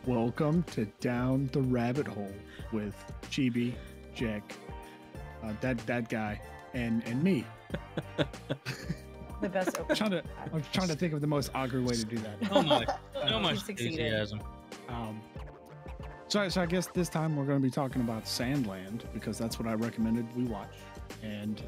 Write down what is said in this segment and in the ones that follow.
Welcome to Down the Rabbit Hole with Chibi, Jack, that guy, and me. The best opening. I'm trying to think of the most awkward way to do that. So much succeeded. enthusiasm. So I guess this time we're going to be talking about Sandland because that's what I recommended we watch, and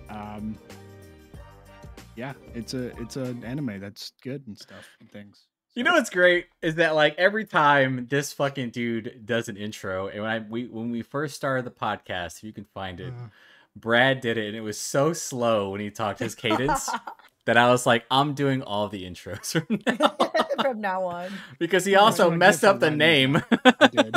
yeah, it's an anime that's good and stuff and things. You know what's great is that like every time this fucking dude does an intro, and when we first started the podcast, if you can find it, Brad did it, and it was so slow when he talked his cadence that I was like, I'm doing all the intros from now on. From now on. Because he also messed up the name. I did.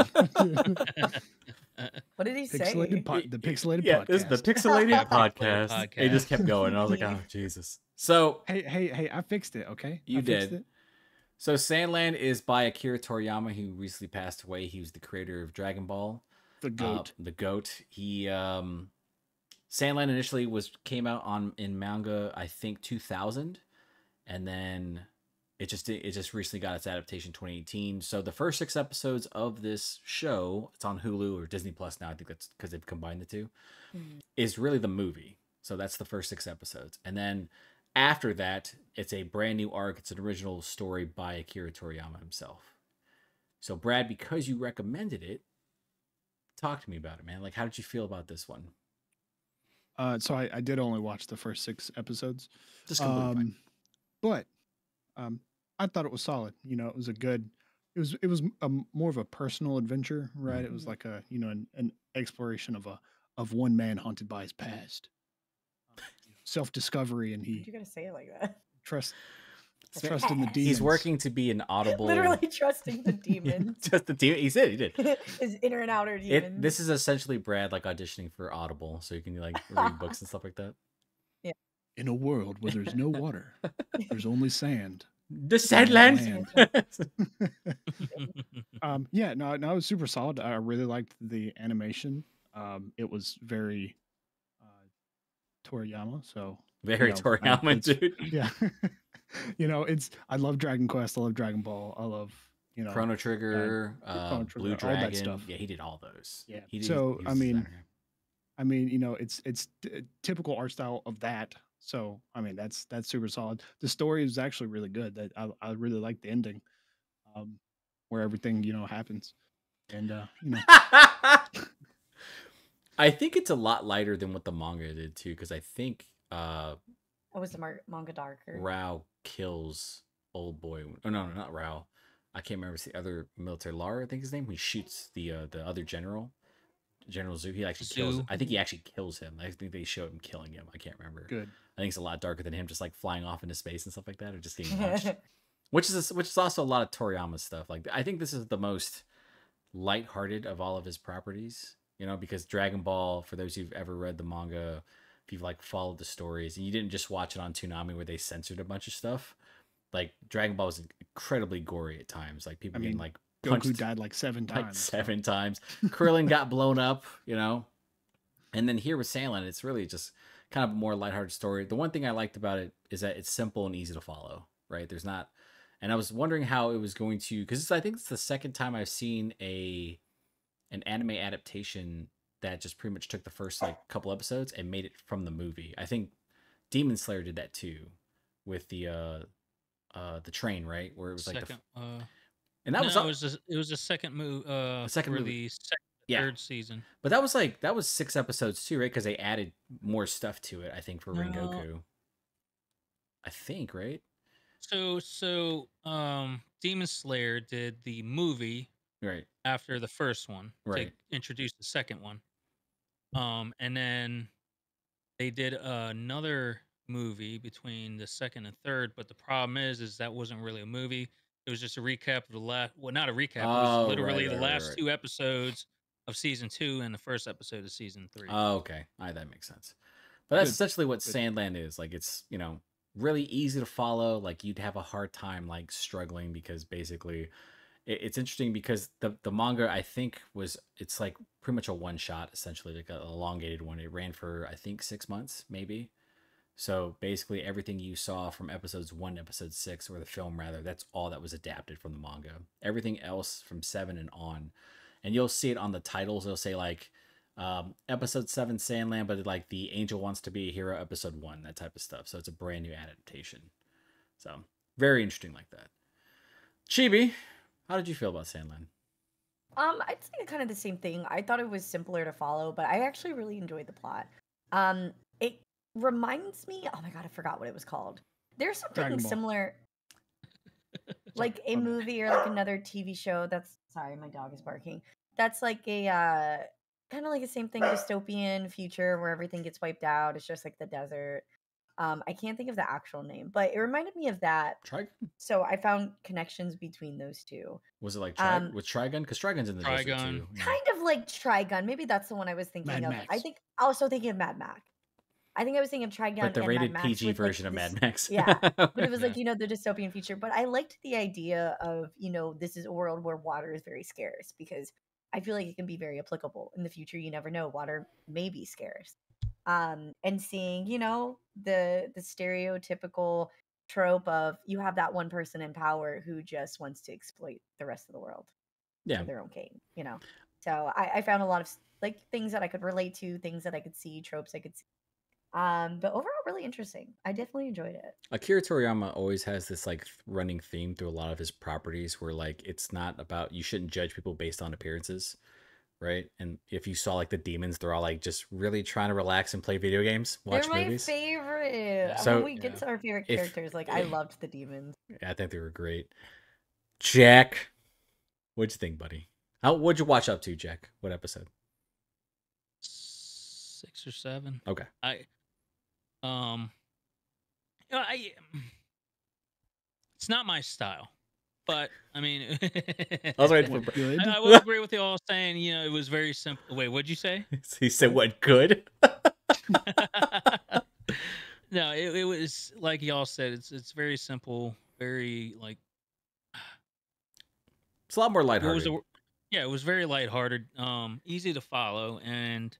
What did he say? The Pixelated Yeah, Podcast. this is the Pixelated podcast. It just kept going, and I was like, oh Jesus. So hey, I fixed it. Okay, You I fixed did. it. So Sandland is by Akira Toriyama, who recently passed away. He was the creator of Dragon Ball. The goat. The goat. He Sandland initially came out in manga, I think 2000, and then it just recently got its adaptation 2018. So the first 6 episodes of this show, it's on Hulu or Disney Plus now. I think that's because they've combined the two. Is really the movie. So that's the first 6 episodes, and then after that, it's a brand new arc. It's an original story by Akira Toriyama himself. So Brad, because you recommended it, talk to me about it, man. Like, how did you feel about this one? So I did only watch the first 6 episodes. Just completely fine. But I thought it was solid. You know, it was it was more of a personal adventure, right? It was like an exploration of one man haunted by his past, self-discovery, and You gotta say it like that. trust in the demons. He's working to be an audible. Literally trusting the demons. Just the demon. He said he did. His inner and outer demons. This is essentially Brad like auditioning for Audible, so you can like read books and stuff like that. In a world where there's no water, there's only sand. The Sandland. Yeah, no, it was super solid. I really liked the animation. It was very Toriyama, so Very Toriyama, dude. yeah. I love Dragon Quest, I love Dragon Ball, I love Chrono Trigger, Chrono Trigger, Blue all Dragon. that stuff. Yeah, he did all those. Yeah. He did, So, he was I the mean, designer. it's typical art style of that. So I mean that's super solid. The story is actually really good. That I really like the ending, where everything happens, and I think it's a lot lighter than what the manga did too, because I think Was the manga darker? Rao kills old boy. Oh no, not Rao. I can't remember the other military Lara, I think his name. He shoots the other general, General Zhu. He actually kills. I think he actually kills him. I think they showed him killing him. I can't remember. good. I think it's a lot darker than him just like flying off into space and stuff like that, or just getting launched. which is also a lot of Toriyama stuff. Like I think this is the most lighthearted of all of his properties. Because Dragon Ball, for those who've ever read the manga, if you've like followed the stories and you didn't just watch it on Toonami where they censored a bunch of stuff, like Dragon Ball was incredibly gory at times. Like people getting like punched, Goku died like 7 times. like 7 times. Krillin got blown up, And then here with Sandland, it's really just kind of a more lighthearted story. The one thing I liked about it is that it's simple and easy to follow, right? There's not, and I was wondering how it was going to, because I think it's the second time I've seen an anime adaptation that just pretty much took the first like couple episodes and made it from the movie. I think Demon Slayer did that too, with the train, right, where it was like and that it was the second move. Second for movie. the second, Yeah. third season. But that was 6 episodes too, right? Because they added more stuff to it. I think for Rengoku. I think, right? So Demon Slayer did the movie Right. after the first one Right. to introduce the second one. And then they did another movie between the second and third, but the problem is that wasn't really a movie. It was just a recap of the last. Well, not a recap. It was literally the last 2 episodes of season 2 and the first episode of season 3. Oh, okay. All right, that makes sense. But that's essentially what Sandland is. Like it's really easy to follow. Like you'd have a hard time like struggling because basically it's interesting because the manga I think it's like pretty much a one shot essentially, like an elongated one. It ran for I think 6 months maybe. So basically everything you saw from episodes 1 to episode 6, or the film rather, that's all that was adapted from the manga. Everything else from 7 and on. And you'll see it on the titles. It'll say like episode 7 Sandland, but like the angel wants to be a hero episode 1, that type of stuff. So it's a brand new adaptation. So very interesting like that. Chibi, how did you feel about Sandland? I'd say kind of the same thing. I thought it was simpler to follow, but I actually really enjoyed the plot. It reminds me, oh my god, I forgot what it was called. There's something similar, like a movie or like another TV show. Sorry, my dog is barking. That's like a kind of like the same thing, dystopian future where everything gets wiped out. It's just like the desert. I can't think of the actual name, but it reminded me of that. Trigun? So I found connections between those two. Was it like with Trigun? Because Trigun's in the desert too. Yeah. Kind of like Trigun. Maybe that's the one I was thinking of. I think also thinking of Mad Max. I think I was thinking of Trigun, but the and rated Mad Max PG version of Mad Max. Yeah, but it was like the dystopian future. But I liked the idea of this is a world where water is very scarce, because I feel like it can be very applicable in the future. You never know, water may be scarce. And seeing the stereotypical trope of you have that one person in power who just wants to exploit the rest of the world for their own gain. So I found a lot of like things that I could relate to, things that I could see, tropes I could see. But overall, really interesting. I definitely enjoyed it. Akira Toriyama always has this like running theme through a lot of his properties where like it's not about, you shouldn't judge people based on appearances, right? And if you saw like the demons, they're all like just really trying to relax and play video games, watch movies. They're my favorite. So when we get to our favorite characters, I loved the demons. I think they were great. Jack, what'd you think, buddy? What'd you watch up to, Jack? What episode? 6 or 7. Okay. It's not my style, but I mean, I was waiting for good. I will agree with you all saying, it was very simple. Wait, what'd you say? He said, "What good?" No, it was like y'all said. It's very simple, very like. It's a lot more lighthearted. It was very lighthearted, easy to follow, and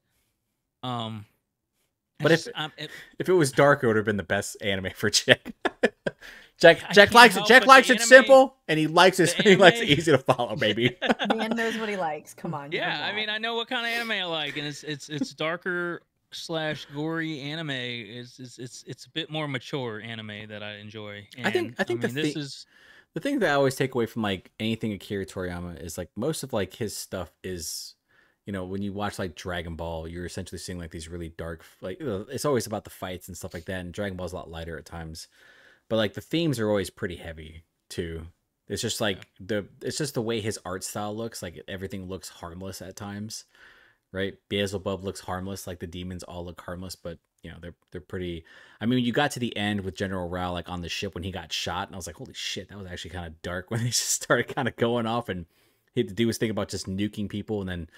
But if it was dark, it would have been the best anime for Jack. Jack likes it. Jack likes it simple, and he likes it. He likes it easy to follow, baby. Man knows what he likes. Come on. Yeah, I mean, I know what kind of anime I like, and it's darker / gory anime. It's a bit more mature anime that I enjoy. And, I think this is the thing that I always take away from like anything Akira Toriyama is like most of like his stuff is. When you watch like Dragon Ball, you're essentially seeing like these really dark, like it's always about the fights and stuff like that. And Dragon Ball's a lot lighter at times, but like the themes are always pretty heavy too. It's just like it's just the way his art style looks. Like everything looks harmless at times, right? Beelzebub looks harmless. Like the demons all look harmless, but they're pretty. I mean, you got to the end with General Rao like on the ship when he got shot, and I was like, holy shit, that was actually kind of dark when they just started kind of going off and he had to do his thing about just nuking people, and then.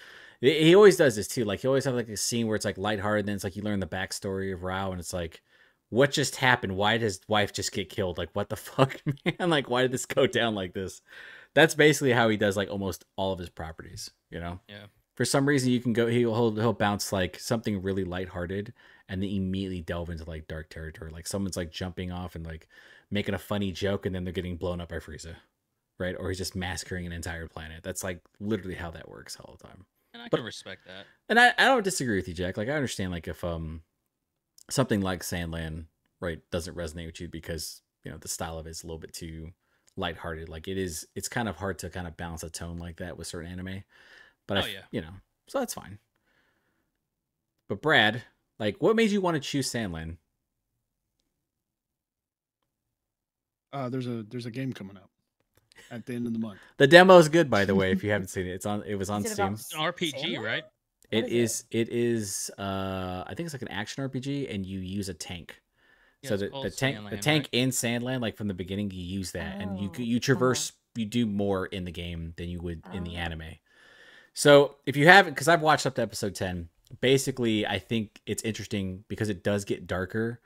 He always does this too. Like he always have like a scene where it's like lighthearted, and then it's like you learn the backstory of Rao, and it's like, what just happened? Why did his wife just get killed? Like what the fuck, man? Like why did this go down like this? That's basically how he does like almost all of his properties. Yeah. For some reason, you can go. He'll bounce like something really lighthearted, and then immediately delve into like dark territory. Like someone's like jumping off and like making a funny joke, and then they're getting blown up by Frieza, right? Or he's just massacring an entire planet. That's like literally how that works all the time. And I can respect that. And I don't disagree with you, Jack. Like I understand like if something like Sandland, right, doesn't resonate with you because the style of it is a little bit too lighthearted. Like it's kind of hard to kind of balance a tone like that with certain anime. But so that's fine. But Brad, like what made you want to choose Sandland? There's a game coming up at the end of the month. The demo is good, by the way. If you haven't seen it, it was on Steam. It's an RPG, right? It is. I think it's like an action RPG, and you use a tank. So the tank in Sandland, like from the beginning, you use that, and you traverse. You do more in the game than you would in the anime. So if you haven't, because I've watched up to episode 10, basically I think it's interesting because it does get darker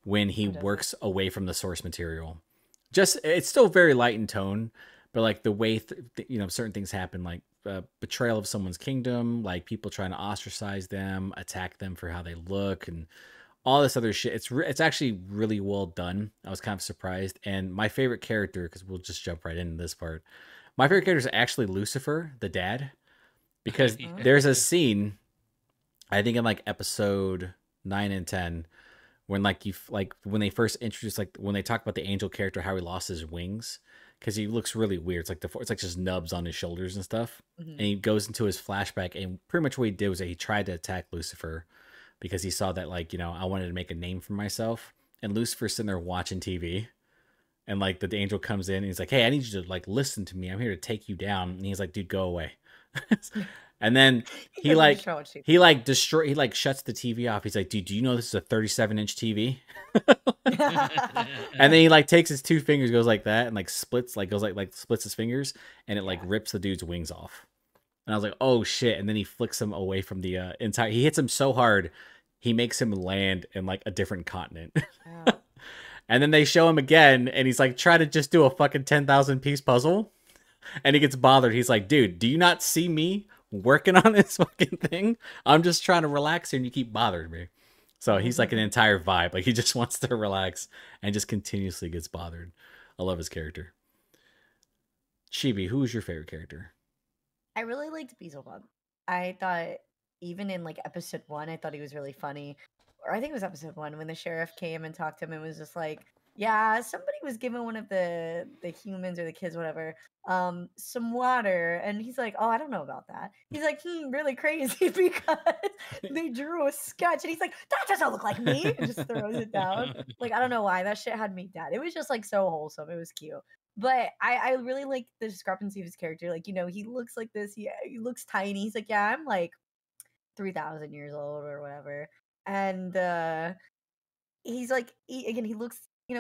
when he works away from the source material. It's still very light in tone, but like the way certain things happen, like betrayal of someone's kingdom, like people trying to ostracize them, attack them for how they look, and all this other shit. It's actually really well done. I was kind of surprised. And my favorite character, because we'll just jump right into this part. My favorite character is actually Lucifer, the dad, because there's a scene, I think in like episode 9 and 10, when like when they first introduced, like when they talk about the angel character, how he lost his wings because he looks really weird. It's like just nubs on his shoulders and stuff. And he goes into his flashback, and pretty much what he did was that he tried to attack Lucifer because he saw that, like, I wanted to make a name for myself. And Lucifer's sitting there watching TV. And, like, the angel comes in and he's like, hey, I need you to, like, listen to me. I'm here to take you down. And he's like, dude, go away. And then he shuts the TV off. He's like, dude, do you know this is a 37-inch TV? And then he, like, takes his 2 fingers, goes like that, and, like, splits his fingers, and it, like, rips the dude's wings off. And I was like, oh, shit. And then he flicks him away from the he hits him so hard, he makes him land in, like, a different continent. Oh. And then they show him again, and he's like, try to just do a fucking 10,000-piece puzzle. And he gets bothered. He's like, dude, do you not see me working on this fucking thing? I'm just trying to relax here, and you keep bothering me. So he's like an entire vibe. Like, he just wants to relax and just continuously gets bothered. I love his character. Chibi, who is your favorite character? I really liked Beelzebub. I thought, even in like episode 1, I thought he was really funny. Or I think it was episode 1 when the sheriff came and talked to him and was just like, yeah, somebody was giving one of the humans or the kids, whatever, some water. And he's like, oh, I don't know about that. He's like, really crazy because they drew a sketch. And he's like, that doesn't look like me. And just throws it down. Like, I don't know why. That shit had me dead. It was just like so wholesome. It was cute. But I really like the discrepancy of his character. Like, he looks like this. He looks tiny. He's like, yeah, I'm like 3,000 years old or whatever. And he's like, he looks,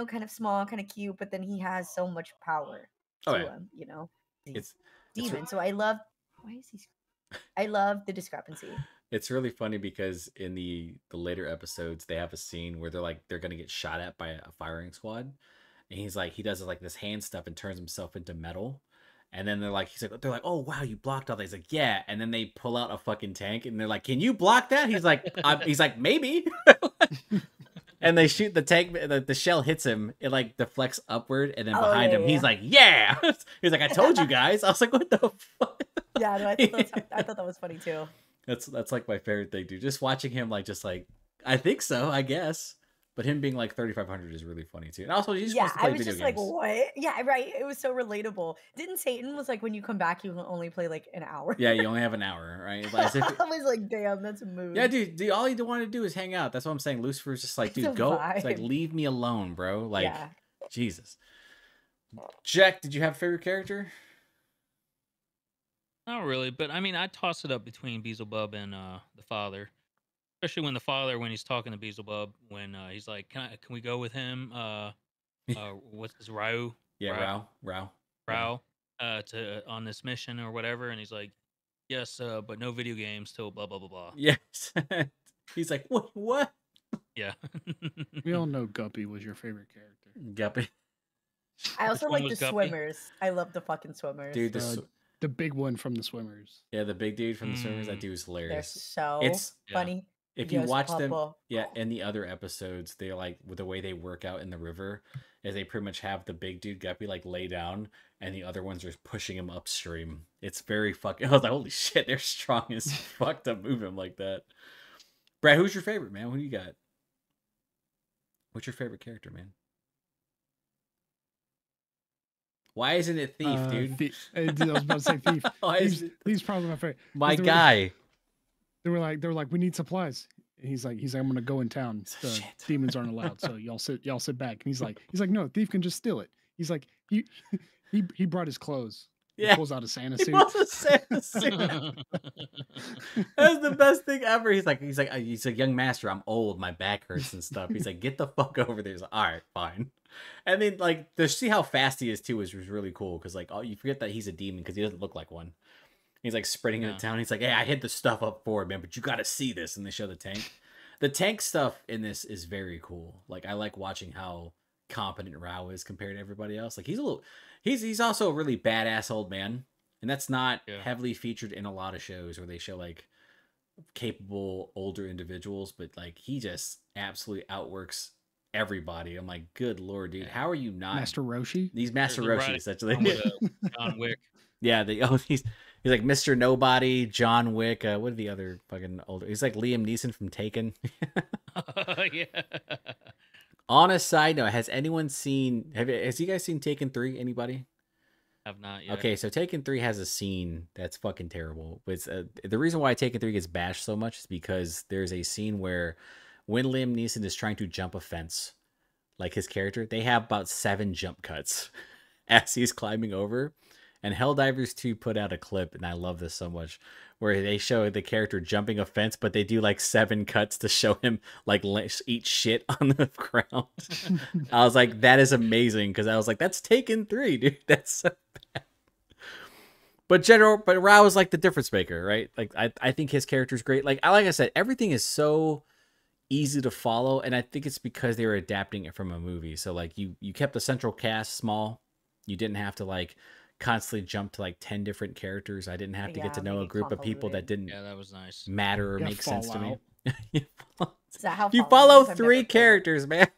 kind of small, kind of cute, but then he has so much power to him, He's demon. So I love the discrepancy. It's really funny because in the later episodes, they have a scene where they're gonna get shot at by a firing squad, and he does like this hand stuff and turns himself into metal. And then they're like, oh wow, you blocked all that. He's like, yeah. And then they pull out a fucking tank, and they're like, can you block that? He's like, maybe. And they shoot the tank. The shell hits him. It like deflects upward, and then behind him, he's like, yeah. He's like, I told you guys. I was like, what the fuck? Yeah, no, I thought that was funny too. That's like my favorite thing, dude. Just watching him I think so, I guess. But him being like 3,500 is really funny too. And also, he just wants to play video games. Like, what? Yeah, right. It was so relatable. Didn't Satan was like, when you come back, you can only play like an hour? Yeah, you only have an hour, right? I was like, damn, that's a move. Yeah, dude. All you want to do is hang out. That's what I'm saying. Lucifer's just like, dude, go. It's like, leave me alone, bro. Like, yeah. Jesus. Jack, did you have a favorite character? Not really, but I mean, I toss it up between Beelzebub and the father. Especially when the father, when he's talking to Beelzebub, when he's like, "Can we go with him? What's his Rao? Yeah, Rao. To on this mission or whatever." And he's like, "Yes, but no video games till blah blah blah blah." Yes. He's like, "What? Yeah." We all know Guppy was your favorite character. Guppy. I also like the swimmers. I love the fucking swimmers, dude. The big one from the swimmers. Yeah, the big dude from the swimmers. That dude is hilarious. They're so funny. If you watch them, in the other episodes, they like with the way they work out in the river, is they pretty much have the big dude Guppy like lay down, and the other ones are pushing him upstream. It's very fucking. I was like, holy shit, they're strong as fuck to move him like that. Brad, who's your favorite, man? Who do you got? What's your favorite character, man? Why isn't it Thief, dude? I was about to say Thief. Thief's probably my favorite. My guy. They were like, we need supplies. And he's like, I'm gonna go in town. The demons aren't allowed, so y'all sit back. And he's like, no, Thief can just steal it. He's like, he brought his clothes. Yeah. He pulls out a Santa suit. That's the best thing ever. He's like, young master, I'm old, my back hurts and stuff. He's like, get the fuck over there. He's like, all right, fine. And then like to see how fast he is too was really cool because like, oh, you forget that he's a demon because he doesn't look like one. He's like sprinting into town. He's like, hey, I hid the stuff up forward, man, but you got to see this. And they show the tank. The tank stuff in this is very cool. Like, I like watching how competent Rao is compared to everybody else. Like, he's also a really badass old man. And that's not heavily featured in a lot of shows where they show like capable older individuals, but like he just absolutely outworks everybody. I'm like, good lord, dude, how are you not? Master Roshi. These Master They're riding Roshi, essentially. around with John Wick. Yeah, he's like Mr. Nobody, John Wick. What are the other fucking older? He's like Liam Neeson from Taken. Yeah. On a side note, has anyone seen? Has you guys seen Taken 3? Anybody? Have not yet. Okay, so Taken 3 has a scene that's fucking terrible. It's the reason why Taken 3 gets bashed so much is because there's a scene where when Liam Neeson is trying to jump a fence, like his character, they have about 7 jump cuts as he's climbing over. And Helldivers 2 put out a clip, and I love this so much, where they show the character jumping a fence, but they do like 7 cuts to show him like eat shit on the ground. I was like, that is amazing, because I was like, that's Taken 3, dude. That's so bad. But Rao is like the difference maker, right? Like I think his character's great. Like I said, everything is so easy to follow, and I think it's because they were adapting it from a movie. So like you kept the central cast small. You didn't have to like constantly jump to like 10 different characters. I didn't have to get to know a group of people that didn't that was nice. matter or make sense to me. Is that how You Fallout follow is? I've 3 never played it. characters, man.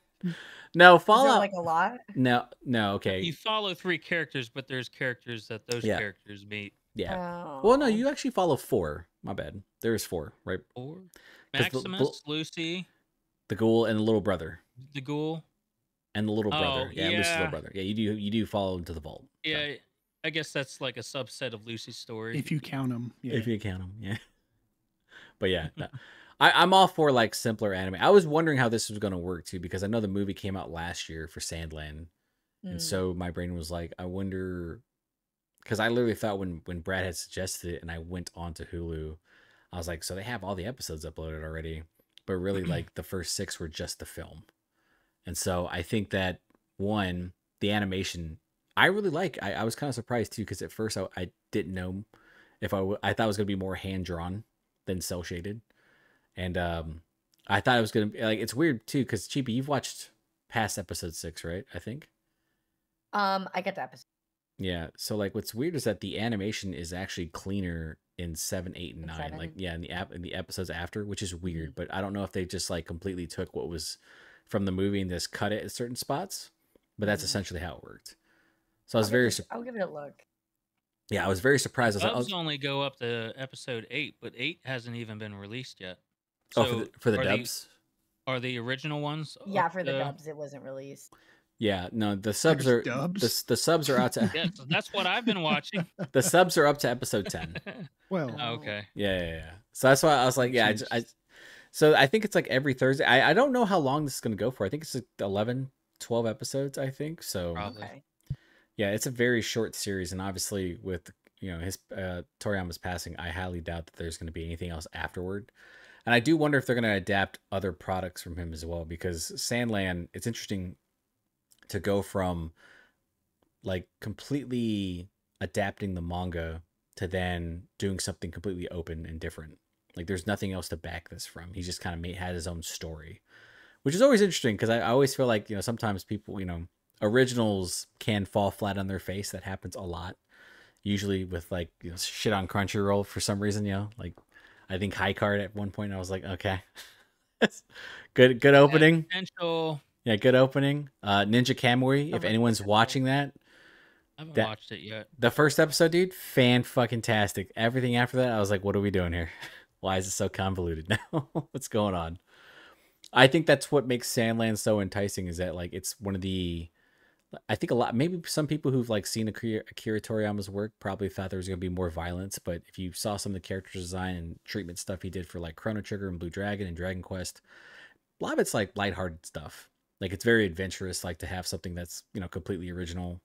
No, Is there Fallout. like a lot? No, okay. You follow 3 characters, but there's characters that those characters meet. Yeah. Oh. Well, no, you actually follow 4. My bad. There's 4, right? 4. 'Cause Maximus, Lucy, the ghoul, and the little brother. the ghoul. And the little Oh, brother. Yeah, Lucy's yeah. little brother. Yeah, you do follow him to the vault. So, Yeah, I guess that's like a subset of Lucy's story. If you count them, yeah. if you count them, yeah. But yeah, no. I'm all for like simpler anime. I was wondering how this was going to work too, because I know the movie came out last year for Sandland. And so my brain was like, I wonder, because I literally thought when Brad had suggested it and I went onto Hulu, I was like, so they have all the episodes uploaded already. But really, like the first 6 were just the film. And so I think that, one, the animation, I really like. I was kind of surprised too, because at first I didn't know if I thought it was going to be more hand-drawn than cel-shaded. And I thought it was going to be, like, it's weird too, because Chibi, you've watched past episode 6, right? I think. I get the episode. Yeah. So like, what's weird is that the animation is actually cleaner in 7, 8, and 9. 7. Like, yeah, in the episodes after, which is weird. But I don't know if they just like completely took what was from the movie and just cut it at certain spots. But that's essentially how it worked. So I was I'll give it a look. Yeah, I was very surprised. I was Dubs only go up to episode 8, but 8 hasn't even been released yet. oh, So for the are dubs. Are the original ones? Yeah, up for the to- dubs, it wasn't released. Yeah, no, the subs There's are dubs? the subs are out to Yeah, so that's what I've been watching. the subs are up to episode 10. Well, Okay. Yeah. So that's why I was like, yeah, so I think it's like every Thursday. I don't know how long this is going to go for. I think it's like 11, 12 episodes, I think. So Probably. Okay. yeah, it's a very short series, and obviously with his Toriyama's passing, I highly doubt that there's going to be anything else afterward. And I do wonder if they're going to adapt other products from him as well, because Sandland, it's interesting to go from like completely adapting the manga to then doing something completely open and different. Like there's nothing else to back this from. He just kind of had his own story, which is always interesting, because I always feel like, sometimes people, originals can fall flat on their face. That happens a lot. Usually with like, shit on Crunchyroll for some reason, like I think High Card at one point, I was like, okay, good opening. Potential. Yeah, good opening. Ninja Kamui, if anyone's watching that. I haven't watched it yet. The first episode, dude, fan-fucking-tastic. Everything after that, I was like, what are we doing here? Why is it so convoluted now? What's going on? I think that's what makes Sandland so enticing, is that like it's one of the, I think maybe some people who've like seen Akira Toriyama's work probably thought there was going to be more violence, but if you saw some of the character design and treatment stuff he did for like Chrono Trigger and Blue Dragon and Dragon Quest, a lot of it's like lighthearted stuff. Like it's very adventurous, like to have something that's, completely original,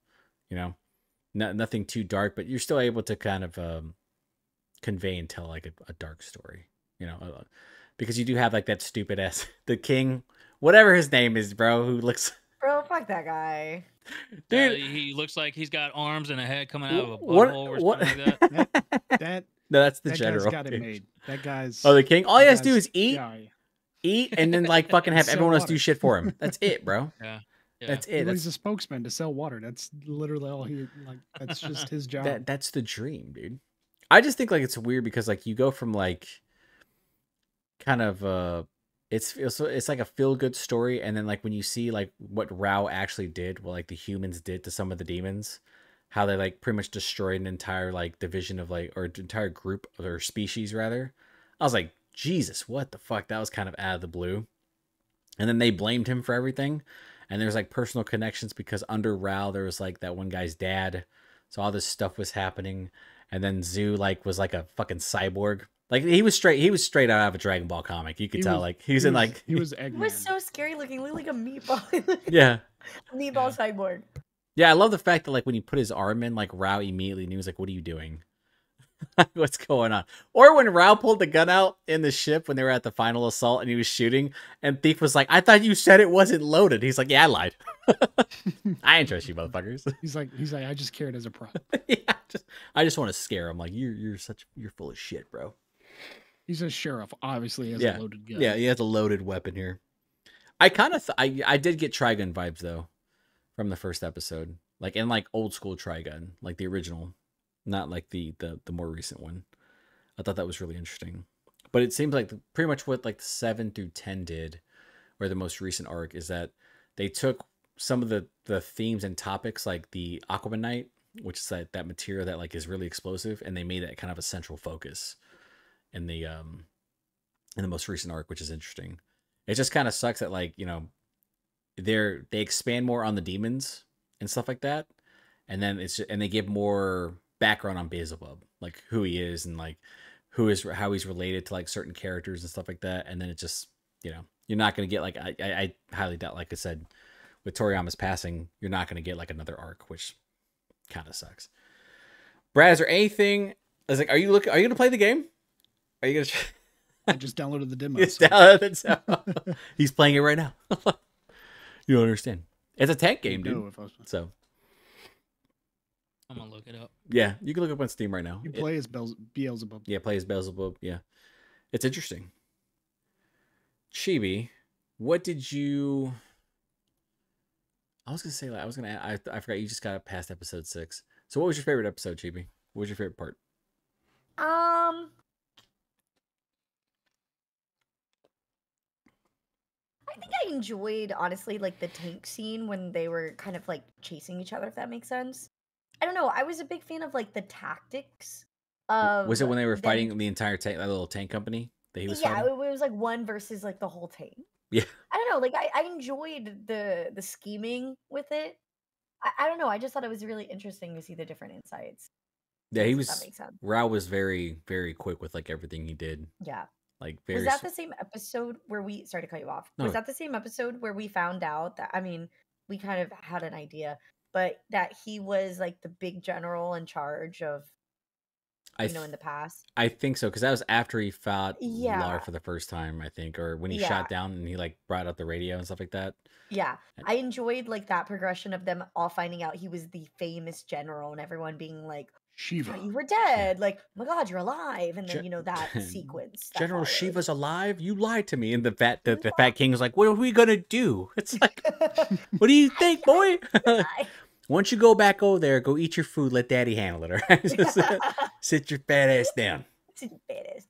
nothing too dark, but you're still able to kind of convey and tell like a dark story, because you do have like that stupid ass, the king, whatever his name is, bro, who looks... Bro, fuck that guy. Dude, he looks like he's got arms and a head coming out of a what- butthole or what- something like that. that no, that's the that general. guy's got it dude. made. That guy's Oh, the king. All he that has to do guy's- is eat, yeah. and then like fucking have Sell everyone else water. do shit for him. That's it, bro. Yeah. That's Well, it. he's a spokesman to sell water. That's literally all he like. That's just his job. That's the dream, dude. I just think like it's weird because like you go from like kind of it's like a feel good story, and then like when you see like what Rao actually did, what like the humans did to some of the demons, how they like pretty much destroyed an entire like division of like, or an entire group or species rather. I was like, Jesus, what the fuck? That was kind of out of the blue. And then they blamed him for everything. And there's like personal connections because under Rao there was like that one guy's dad. So all this stuff was happening. And then Zoo like was like a fucking cyborg. Like he was straight out of a Dragon Ball comic. You could tell like he was It was so scary looking. Looked like a meatball. Yeah. Meatball cyborg. Yeah, I love the fact that like when he put his arm in, like Rao immediately knew, he was like, "What are you doing? What's going on?" Or when Rao pulled the gun out in the ship when they were at the final assault and he was shooting, and Thief was like, "I thought you said it wasn't loaded." He's like, "Yeah, I lied. I ain't trust you, motherfuckers." He's like, I just carried as a prop. Yeah, I just want to scare him. Like you're full of shit, bro. He's a sheriff, obviously has a loaded gun. Yeah, he has a loaded weapon here. I kind of I did get Trigun vibes though from the first episode, like in like old school Trigun, like the original, not like the more recent one. I thought that was really interesting. But it seems like pretty much what like 7 through 10 did, or the most recent arc, is that they took some of the themes and topics like the Aquamanite, which is that material that like is really explosive, and they made it kind of a central focus in the most recent arc, which is interesting. It just kind of sucks that like, you know, they expand more on the demons and stuff like that, and then and they give more background on Beelzebub, like who he is and like how he's related to like certain characters and stuff like that. And then it just, you know, you're not gonna get like I highly doubt, like I said, with Toriyama's passing, you're not gonna get like another arc, which kind of sucks. Brad, is there anything? I was like, are you gonna play the game? Are you gonna? I just downloaded the demo. He's playing it right now. You don't understand. It's a tank game, dude. So I'm gonna look it up. Yeah, you can look up on Steam right now. You play as Beelzebub. Yeah, play as Beelzebub. Yeah, it's interesting. Chibi, what did you? I was gonna say, like, I forgot you just got past episode 6. So, what was your favorite episode, Chibi? What was your favorite part? I think I enjoyed, honestly, like the tank scene when they were kind of like chasing each other, if that makes sense. I don't know. I was a big fan of like the tactics of. Was it when they were fighting the entire tank, that little tank company that he was fighting? Yeah, it was like one versus like the whole tank. Yeah. I don't know. Like I enjoyed the scheming with it. I don't know. I just thought it was really interesting to see the different insights. Yeah, he was. That makes sense. Rao was very, very quick with like everything he did. Yeah. Like very. Was that the same episode where we? Sorry to cut you off. No. Was that the same episode where we found out that? I mean, we kind of had an idea, but that he was like the big general in charge of. In the past. I think so, because that was after he fought Lar for the first time, I think, or when he shot down and he like brought out the radio and stuff like that. Yeah, I enjoyed like that progression of them all finding out he was the famous general and everyone being like, Shiva, you were dead. Like, oh my God, you're alive. And then that sequence. That General Shiva's alive. You lied to me. And the fat king was like, "What are we gonna do?" It's like, what do you think, boy? Once you go back over there, go eat your food. Let Daddy handle it. All right, sit your fat ass down.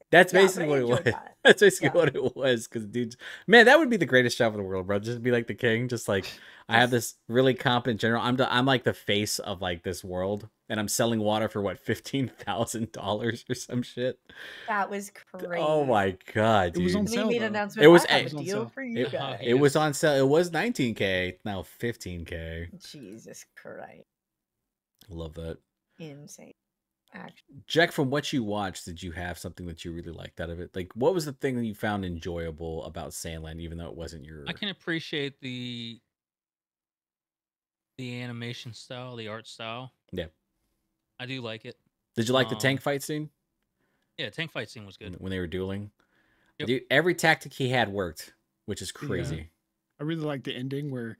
That's basically what it was. That's basically what it was. Because dudes, man, that would be the greatest job in the world, bro. Just be like the king. Just like I have this really competent general. I'm like the face of like this world, and I'm selling water for what, $15,000 or some shit. That was crazy. Oh my God, dude. It was on sale. They made an announcement. It was a deal for you guys. It was on sale. It was $19K. Now $15K. Jesus Christ. Love that. Insane. Actually. Jack, from what you watched, did you have something that you really liked out of it? Like, what was the thing that you found enjoyable about Sandland, even though it wasn't your? I can appreciate the animation style, the art style. Yeah, I do like it. Did you like the tank fight scene? Yeah, tank fight scene was good when they were dueling. Yep. Dude, every tactic he had worked, which is crazy. Yeah. I really liked the ending where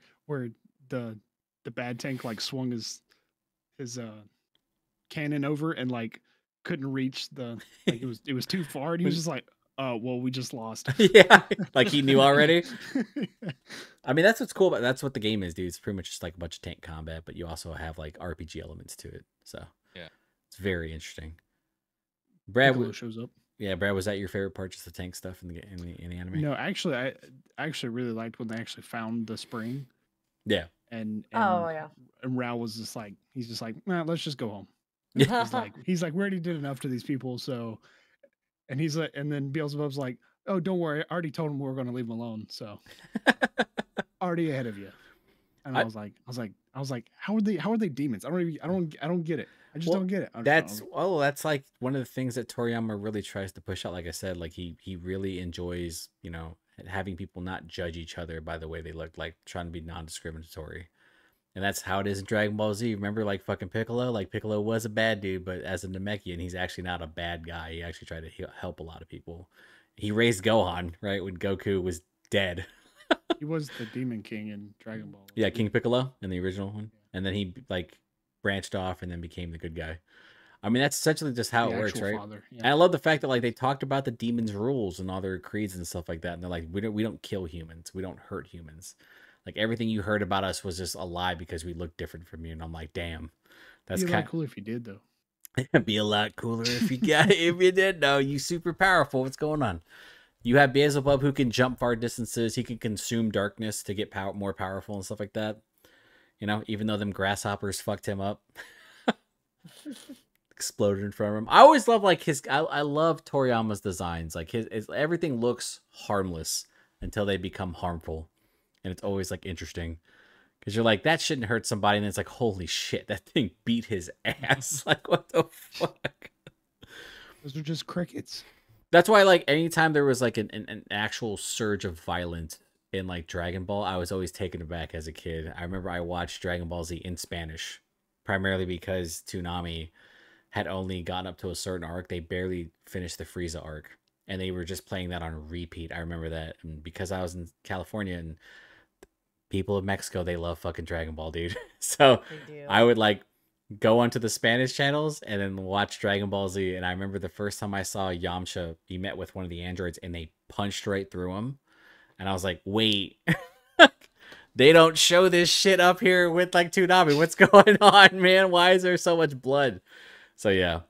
the bad tank like swung his cannon over and like couldn't reach it was too far, and he was just like, well, we just lost. Yeah, like he knew already. I mean, that's what's cool about that's what the game is, dude. It's pretty much just like a bunch of tank combat, but you also have like RPG elements to it. So yeah, it's very interesting. Brad shows up. Yeah, Brad, was that your favorite part? Just the tank stuff in the anime? No, actually, I actually really liked when they actually found the spring, Yeah. and Oh yeah. Rao was just like, he's just like, nah, let's just go home. Yeah. He's like, we already did enough to these people, so. And he's like, and then Beelzebub's like, oh, don't worry, I already told him we were going to leave him alone, so already ahead of you. And I was like, how are they demons? I don't get it. I just don't get it. That's like one of the things that Toriyama really tries to push out. Like I said, like he really enjoys, you know, having people not judge each other by the way they look, like trying to be non-discriminatory. And that's how it is in Dragon Ball Z. Remember, like fucking Piccolo? Like Piccolo was a bad dude, but as a Namekian, he's actually not a bad guy. He actually tried to help a lot of people. He raised Gohan, right, when Goku was dead. He was the Demon King in Dragon Ball. Yeah, King Piccolo in the original one. And then he like branched off and then became the good guy. I mean, that's essentially just how it works, right? Yeah. And I love the fact that like they talked about the demons' rules and all their creeds and stuff like that. And they're like, we don't kill humans. We don't hurt humans. Like everything you heard about us was just a lie because we look different from you. And I'm like, damn, that's kind of cool if you did though. It'd be a lot cooler if you got if you did. No, you super powerful. What's going on? You have Beelzebub who can jump far distances. He can consume darkness to get more powerful and stuff like that. You know, even though them grasshoppers fucked him up, exploded in front of him. I always love like I love Toriyama's designs. Like everything looks harmless until they become harmful. And it's always like interesting because you're like, that shouldn't hurt somebody. And it's like, holy shit, that thing beat his ass. Like, what the fuck? Those are just crickets. That's why, like, anytime there was like an actual surge of violence in like Dragon Ball, I was always taken aback as a kid. I remember I watched Dragon Ball Z in Spanish, primarily because Toonami had only gotten up to a certain arc. They barely finished the Frieza arc. And they were just playing that on repeat. I remember that. And because I was in California and people of Mexico, they love fucking Dragon Ball, dude. So I would like go onto the Spanish channels and then watch Dragon Ball Z. And I remember the first time I saw Yamcha, he met with one of the androids and they punched right through him. And I was like, wait, they don't show this shit up here with like Toonami. What's going on, man? Why is there so much blood? So yeah,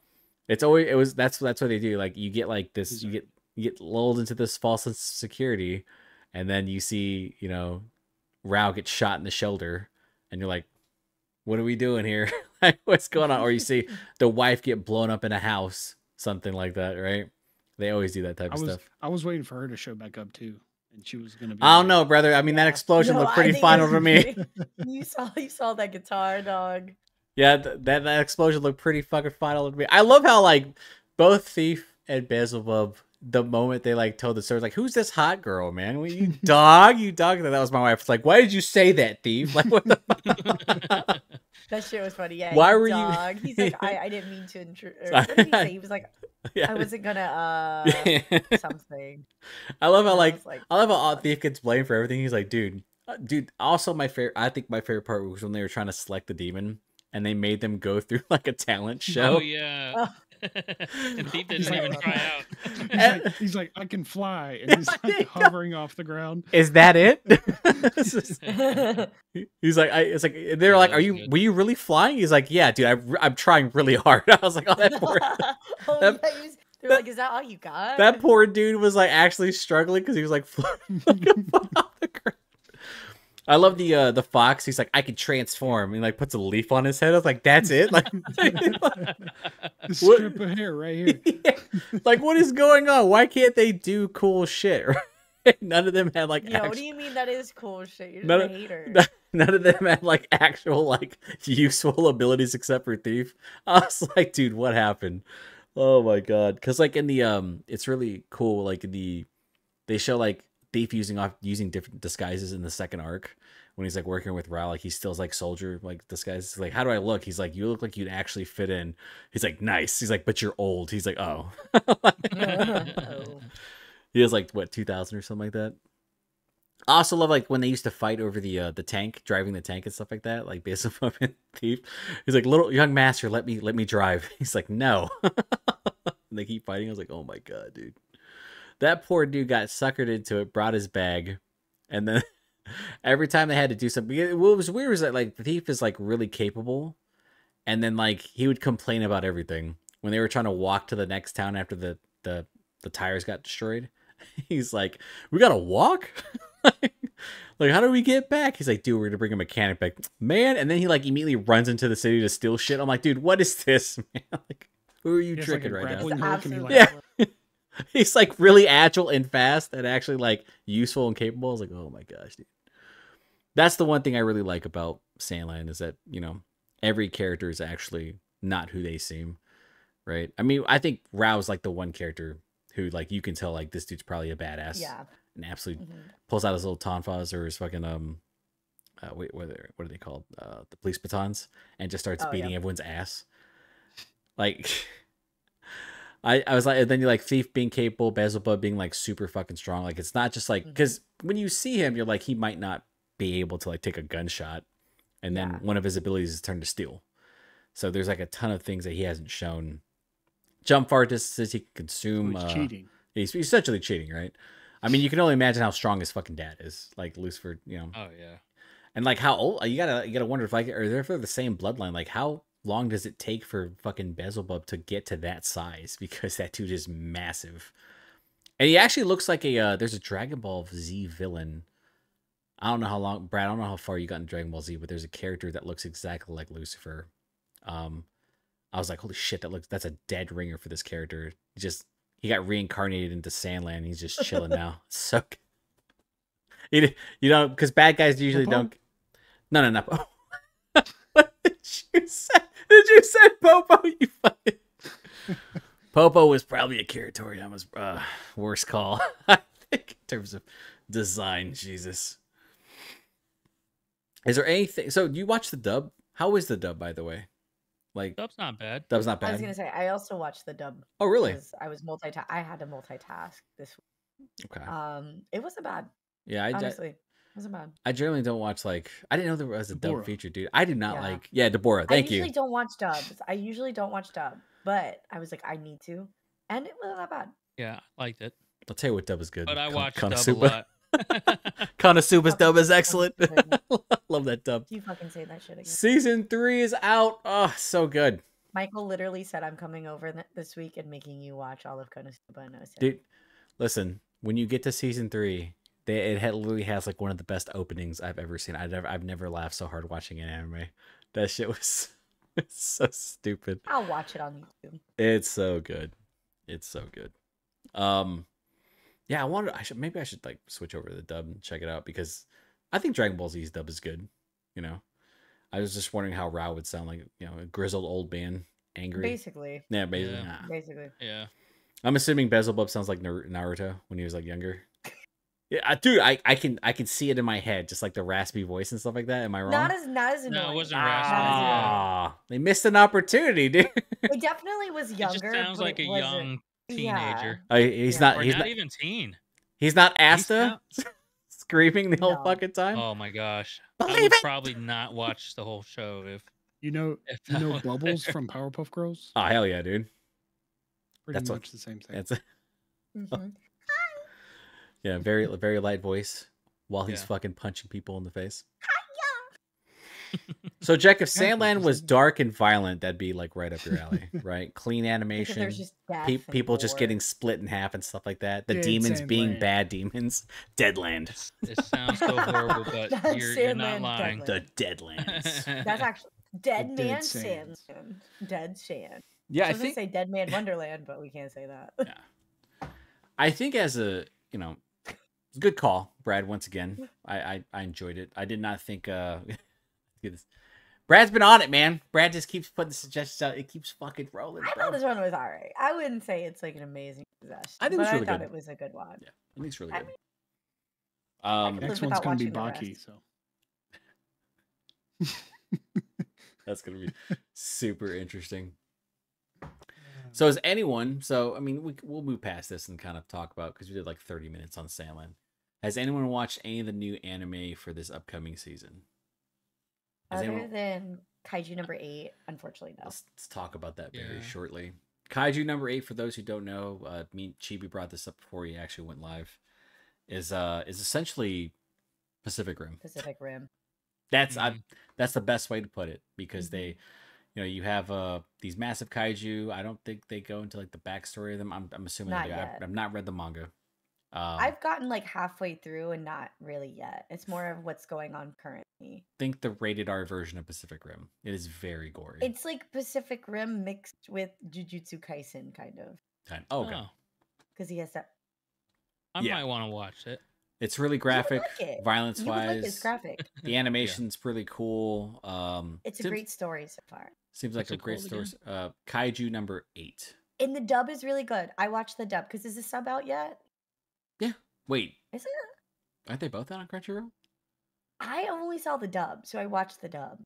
that's what they do. Like you get like this, you get lulled into this false sense of security, and then you see, you know, Rao gets shot in the shoulder, and you're like, what are we doing here? Like, what's going on? Or you see the wife get blown up in a house, something like that, right? They always do that type of stuff. I was waiting for her to show back up too, and she was gonna be. I don't know, brother. I mean, that explosion looked pretty final to me. You saw that guitar, dog. Yeah, that explosion looked pretty fucking final to me. I love how like both Thief and Beelzebub, the moment they like told the story, like, who's this hot girl, man? Well, you dog. That was my wife. It's like, why did you say that, Thief? Like, what the fuck? That shit was funny. Yeah. Why were dog. You? He's like, I didn't mean to intrude. What did he say? He was like, I wasn't gonna something. I love how Thief gets blamed for everything. He's like, dude. Also, I think my favorite part was when they were trying to select the demon. And they made them go through like a talent show. Oh yeah. And Thief didn't even try out. He's like, I can fly, and he's like hovering off the ground. Is that it? He's like, it's like they're like, were you really flying? He's like, yeah, dude, I'm trying really hard. I was like, oh, that poor. They're like, is that all you got? That poor dude was like actually struggling because he was like floating off the ground. I love the fox. He's like, I can transform, and like puts a leaf on his head. I was like, that's it. Like, the strip of hair right here. Yeah. Like, what is going on? Why can't they do cool shit? Right? None of them had like. Yeah, what do you mean that is cool shit? You're just a hater. None of them had like actual like useful abilities except for Thief. I was like, dude, what happened? Oh my god! Because like in the it's really cool. Like they show like Thief using different disguises in the second arc when he's like working with Rao, like he still's like soldier like disguises. Like, how do I look? He's like, you look like you'd actually fit in. He's like, nice. He's like, but you're old. He's like, oh. He was like what 2000 or something like that. I also love like when they used to fight over the tank, driving the tank and stuff like that. Like basically Thief. He's like, little young master, let me drive. He's like, no. And they keep fighting. I was like, oh my god, dude. That poor dude got suckered into it, brought his bag, and then every time they had to do something, what was weird was that like the Thief is like really capable, and then like he would complain about everything when they were trying to walk to the next town after the the tires got destroyed. He's like, we gotta walk. Like, how do we get back? He's like, dude, we're gonna bring a mechanic back, man. And then he like immediately runs into the city to steal shit. I'm like, dude, what is this, man? Like, who are you He has, tricking like, a right now? grappling hook and he, like, Yeah. He's like really agile and fast and actually like useful and capable. I was like, oh my gosh, dude. That's the one thing I really like about Sandland is that, you know, every character is actually not who they seem, right? I mean, I think Rao's like the one character who like you can tell like this dude's probably a badass. Yeah. And absolutely pulls out his little tonfas or his fucking wait, what are they called? The police batons, and just starts beating everyone's ass. Like I was like, and then you're like Thief being capable, Beelzebub being like super fucking strong. Like it's not just like because when you see him, you're like he might not be able to like take a gunshot, and then one of his abilities is turn to steel. So there's like a ton of things that he hasn't shown. Jump far distances he can consume. So he's cheating. He's essentially cheating, right? I mean, you can only imagine how strong his fucking dad is. Like Lucifer, you know. Oh yeah. And like how old you gotta wonder if like are they for the same bloodline? Like how long does it take for fucking Beelzebub to get to that size? Because that dude is massive. And he actually looks like a there's a Dragon Ball Z villain. I don't know how long, Brad, I don't know how far you got in Dragon Ball Z, but there's a character that looks exactly like Lucifer. I was like, holy shit, that's a dead ringer for this character. He got reincarnated into Sandland. He's just chilling now. So you know, because bad guys usually don't. No. What did you say? Did you say Popo? You fucking. Popo was probably Akira Toriyama's worst call, I think, in terms of design. Jesus. Is there anything? So you watch the dub? How is the dub, by the way? Like Dub's not bad. Dub's not I bad. was gonna say I also watched the dub. Oh really? I was I had to multitask this week. Okay. It wasn't bad. Yeah, Honestly, it wasn't bad. I generally don't watch like I didn't know there was a dub Deborah. feature, dude. I do not Yeah. like Deborah. Thank I you. usually don't watch dubs. But I was like, I need to, and it wasn't that bad. Yeah, I liked it. I'll tell you what dub is good. But I watched dub a Konosuba. lot. Konosuba's dub is Fucking excellent. say Love that dub. You fucking say that shit again. Season 3 is out. Oh, so good. Michael literally said, "I'm coming over this week and making you watch all of Konosuba." And I said, Dude, listen, when you get to season 3, literally has like one of the best openings I've ever seen. I've never laughed so hard watching an anime. That shit was it's so stupid. I'll watch it on YouTube. It's so good. It's so good. Yeah, maybe I should like switch over to the dub and check it out because I think Dragon Ball Z's dub is good. You know, I was just wondering how Rao would sound like, you know, a grizzled old man, angry. Basically. Yeah, basically. Yeah. Nah. Basically. Yeah. I'm assuming Beelzebub sounds like Naruto when he was like younger. Yeah, dude, I can see it in my head, just like the raspy voice and stuff like that. Am I wrong? Not as annoying. No, it wasn't Not as raspy. annoying. Ah, they missed an opportunity, dude. It definitely was It younger. just sounds but like it a wasn't- young Yeah. teenager. He's Yeah. not. Or He's not not. even teen. He's not Asta He's screaming the whole No. fucking time. Oh my gosh. I Believe would it. probably not watch the whole show if You know that was Bubbles there. from Powerpuff Girls? Oh hell yeah, dude. Pretty That's what- much the same thing. That's Mhm. yeah, very very light voice while he's Yeah. fucking punching people in the face. So Jack, if Sandland was dark and violent, that'd be like right up your alley, right? Clean Because animation, there's just death and people just gore. getting split in half and stuff like that. The Dead demons being Sandland. bad demons. Deadland. It sounds so horrible, but That's you're not Sandland lying. The Deadlands. That's actually Dead Dead Man Sands. Sand. Dead Sand. Yeah, I was gonna say Dead Man Wonderland, but we can't say that. I think as a, you know, it's a good call, Brad, once again. I enjoyed it. I did not think get this. Brad's been on it, man. Brad just keeps putting the suggestions out. It keeps fucking rolling. I bro. thought this one was alright. I wouldn't say it's like an amazing possession. I think it's really I thought good. it was a good one. Yeah, I think it's really I good. mean, Next live one's without gonna be watching the Baki, rest. so That's gonna be super interesting. So is anyone? So I mean, we'll move past this and kind of talk about because we did like 30 minutes on Sandland. Has anyone watched any of the new anime for this upcoming season? Has Other anyone- than Kaiju number 8, unfortunately, no. Let's talk about that very Yeah. shortly. Kaiju number 8, for those who don't know, me and Chibi brought this up before he actually went live. Is essentially Pacific Rim. Pacific Rim. That's Mhm. that's the best way to put it because Mhm. they, you know, you have these massive kaiju. I don't think they go into like the backstory of them. I'm assuming Not they do. yet. I've not read the manga. I've gotten like halfway through and not really yet. It's more of what's going on currently. Think the rated R version of Pacific Rim. It is very gory. It's like Pacific Rim mixed with Jujutsu Kaisen, kind of, Oh, okay. because he has that. I Yeah. might want to watch it. It's really You would graphic, like it. violence You would like wise. it's graphic. The animation's pretty cool. It's a seems, great story so far. Seems like What's a it great called story. Kaiju number 8. And the dub is really good. I watched the dub because is the sub out yet? Yeah. Wait, Is it? aren't they both out on Crunchyroll? I only saw the dub, so I watched the dub.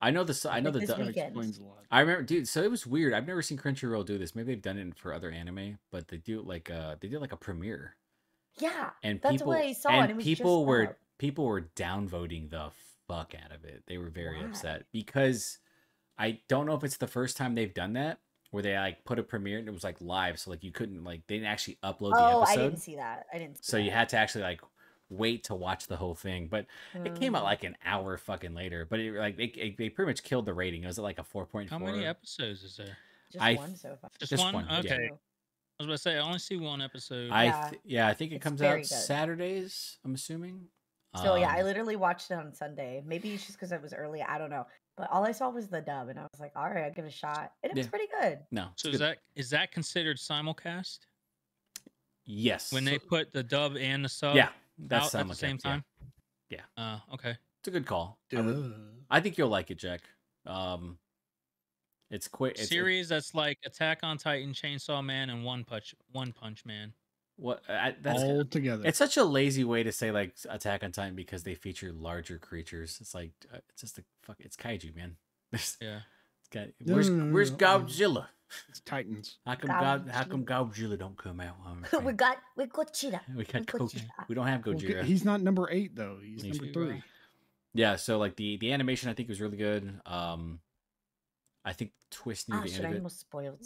I know the Like this dub. That weekend. explains a lot. I remember, dude. So it was weird. I've never seen Crunchyroll do this. Maybe they've done it for other anime, but they do like they did like a premiere, Yeah, and that's people what I saw, and and it was people just were up. people were downvoting the fuck out of it. They were very Why? upset because I don't know if it's the first time they've done that where they like put a premiere and it was like live, so like you couldn't like they didn't actually upload the Oh, I episode, didn't see that. I didn't. See so you that. had to actually like wait to watch the whole thing. But it came out Mm. like an hour fucking later. But it like they pretty much killed the rating. It was at like a 4.4. How many episodes is there? Just I one so far. Just Just one? one, yeah. Okay. Two. I was about to say I only see one episode. Yeah. I think it It's comes very out good. Saturdays. I'm assuming. So yeah, I literally watched it on Sunday. Maybe it's just because it was early. I don't know. But all I saw was the dub, and I was like, all right, I'll give it a shot. And it was Yeah. pretty good. No. So it's good. is that considered simulcast Yes. when they put the dub and the sub yeah, that's out at the simulcast, same time? Yeah. Okay. It's a good call. Duh. I think you'll like it, Jack. It's quick. Series that's like Attack on Titan, Chainsaw Man, and One Punch Man. That's All together. it's such a lazy way to say like Attack on Titan because they feature larger creatures. It's like it's just a fuck. It's kaiju, man. Yeah. No, Where's no, no, where's no. Godzilla? It's Titans. How come Godzilla don't come out? we got Gojira. we got Gojira. Gojira. We don't have Well, Gojira. he's not number 8 though. He's He's number Gojira. 3. Yeah, so like the animation I think was really good. I think the twist near Oh the shit! end I of it almost spoiled.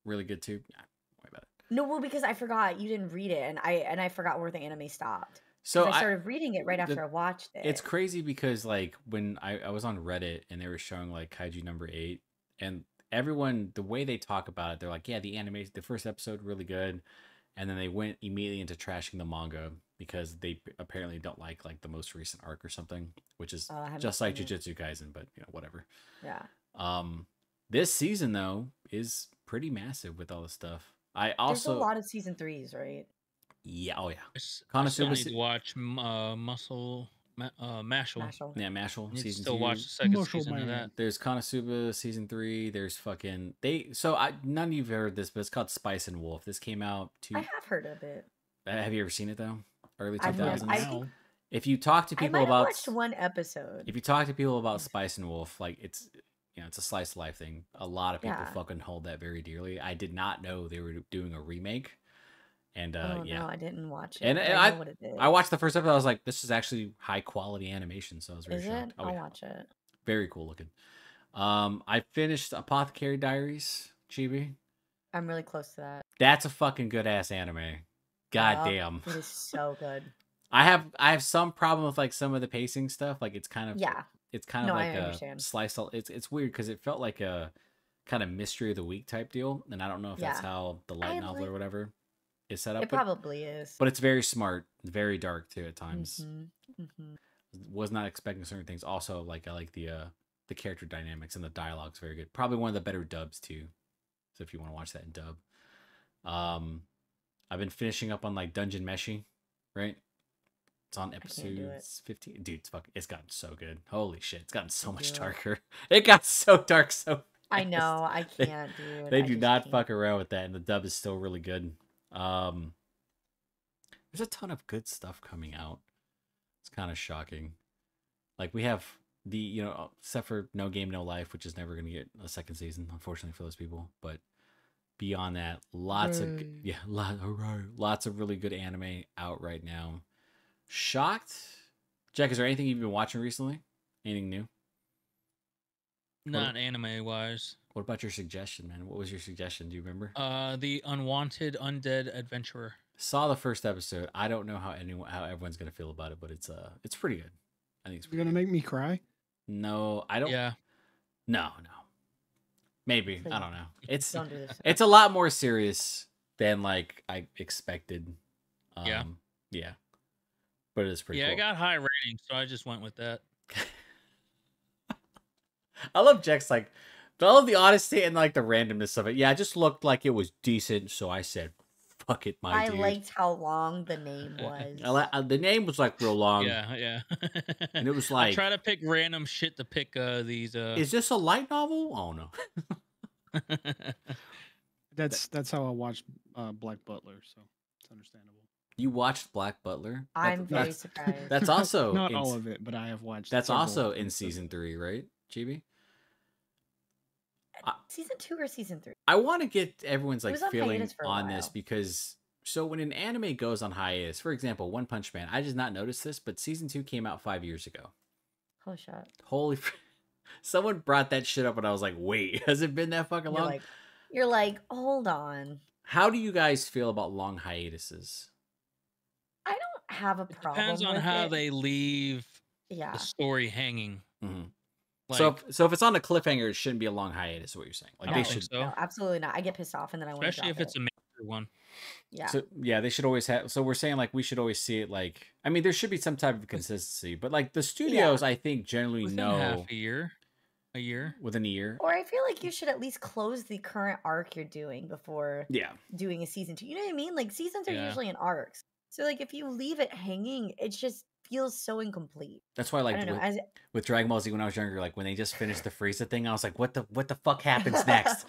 really good too. Yeah, don't worry about it. No, well, because I forgot you didn't read it, and I forgot where the anime stopped. So I started reading it right the- after I watched it. it's crazy because like when I was on Reddit and they were showing like Kaiju number 8 and everyone the way they talk about it, they're like, yeah, the animation, the first episode really good, and then they went immediately into trashing the manga because they apparently don't like the most recent arc or something, which is Oh, I haven't just like seen it. Jujutsu Kaisen, but you know whatever. Yeah. This season though is pretty massive with all this stuff. I There's also a lot of season 3s, right? yeah, oh yeah, I still Konosuba need se- to watch Mashal. Mashal. yeah, Mashal Need to season still 2. watch the second Muscle season of Man. that. There's Konosuba season 3. There's fucking none of you've heard this, but it's called Spice and Wolf. This came out I have heard of it. Have you ever seen it though? Early I've never- 2000s. I think- If you talk to I people might have about watched one episode. if you talk to people about Spice and Wolf, like it's it's a slice of life thing. A lot of people Yeah. fucking hold that very dearly. I did not know they were doing a remake, and Oh yeah, no, I didn't watch it. And but I- know what it is. I watched the first episode. I was like, this is actually high quality animation, so I was very Is shocked. it? Oh, I'll yeah. watch it. Very cool looking. I finished Apothecary Diaries, Chibi. I'm really close to that. That's a fucking good ass anime. God Yup, damn. It is so good. I have some problem with like some of the pacing stuff. Like it's kind of Yeah. it's kind No, of I like a understand. slice. It's weird because it felt like a kind of mystery of the week type deal, and I don't know if that's Yeah. how the light I novel or like- whatever is set up. It probably is. but it's very smart, very dark too at times. Mm-hmm. Was not expecting certain things. Also, like I like the character dynamics and the dialogue's very good. Probably one of the better dubs too. So if you want to watch that in dub, I've been finishing up on like Dungeon Meshi, right? It's on can't do it. episodes 15. Dude, it's gotten so good. Holy shit, it's gotten so Can't much do it. darker. It got so dark so I fast. know. I They- can't do it. They I do just not can't. fuck around with that, and the dub is still really good. There's a ton of good stuff coming out. It's kind of shocking. Like we have the except for No Game No Life, which is never going to get a second season, unfortunately for those people. But beyond that, lots of really good anime out right now. Shocked, Jack. Is there anything you've been watching recently? Anything new? Not anime wise. What about your suggestion, man? What was your suggestion? Do you remember? The Unwanted Undead Adventurer. Saw the first episode. I don't know how everyone's gonna feel about it, but it's pretty good. I think it's You're gonna make me cry. no, I don't. Yeah. No. Maybe. Please. I don't know. It's Don't do this. it's a lot more serious than like I expected. Yeah. Yeah. But it is pretty Yeah, cool. I got high ratings, so I just went with that. I love Jack's like I love the honesty and like the randomness of it. Yeah, it just looked like it was decent, so I said, "Fuck it, my I dude." liked how long the name was. The name was like real long. Yeah. And it was I like, try to pick random shit to pick these. is this a light novel? Oh no. That's how I watched Black Butler, so it's understandable. You watched Black Butler? I'm very surprised. That's also not all of it, but I have watched. That's several also in episodes. season 3, right, Chibi? Season 2 or season 3? I want to get everyone's like was on feeling hiatus for a on this while. because so when an anime goes on hiatus, for example, One Punch Man, I did not notice this, but season 2 came out 5 years ago. Oh shit! Holy, someone brought that shit up, and I was like, wait, has it been that fucking long? You're like, hold on. How do you guys feel about long hiatuses? I don't have a It problem. depends on with how it. they leave Yeah. the story hanging. Mm-hmm. Like, So if it's on a cliffhanger, it shouldn't be a long hiatus. Is what you're saying? Like I they don't think should. so. No, absolutely not. I get pissed off and then I want to Especially if it's a major one. Yeah. So yeah, they should always have. So we're saying like we should always see it. Like I mean, there should be some type of consistency, but like the studios, I think generally Within know half a year. within a year. Or I feel like you should at least close the current arc you're doing before Yeah. doing a season 2. You know what I mean? Like seasons are Yeah. usually in arcs. So like if you leave it hanging, it just feels so incomplete. That's why, like, I don't know. with Dragon Ball Z when I was younger, like when they just finished the Frieza thing, I was like, what the fuck happens next?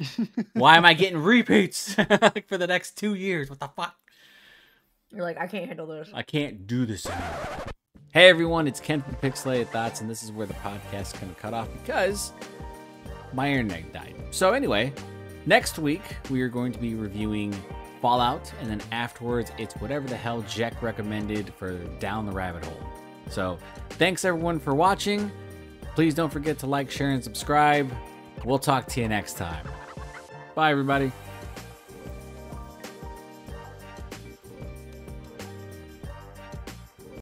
Why am I getting repeats like for the next 2 years? What the fuck? You're like, I can't handle this. I can't do this anymore. Hey everyone, it's Ken from Pixelated Thoughts, and this is where the podcast is going to cut off because my internet died. So anyway, next week we are going to be reviewing Fallout, and then afterwards it's whatever the hell Jack recommended for Down the Rabbit Hole. So thanks everyone for watching. Please don't forget to like, share, and subscribe. We'll talk to you next time. Bye everybody.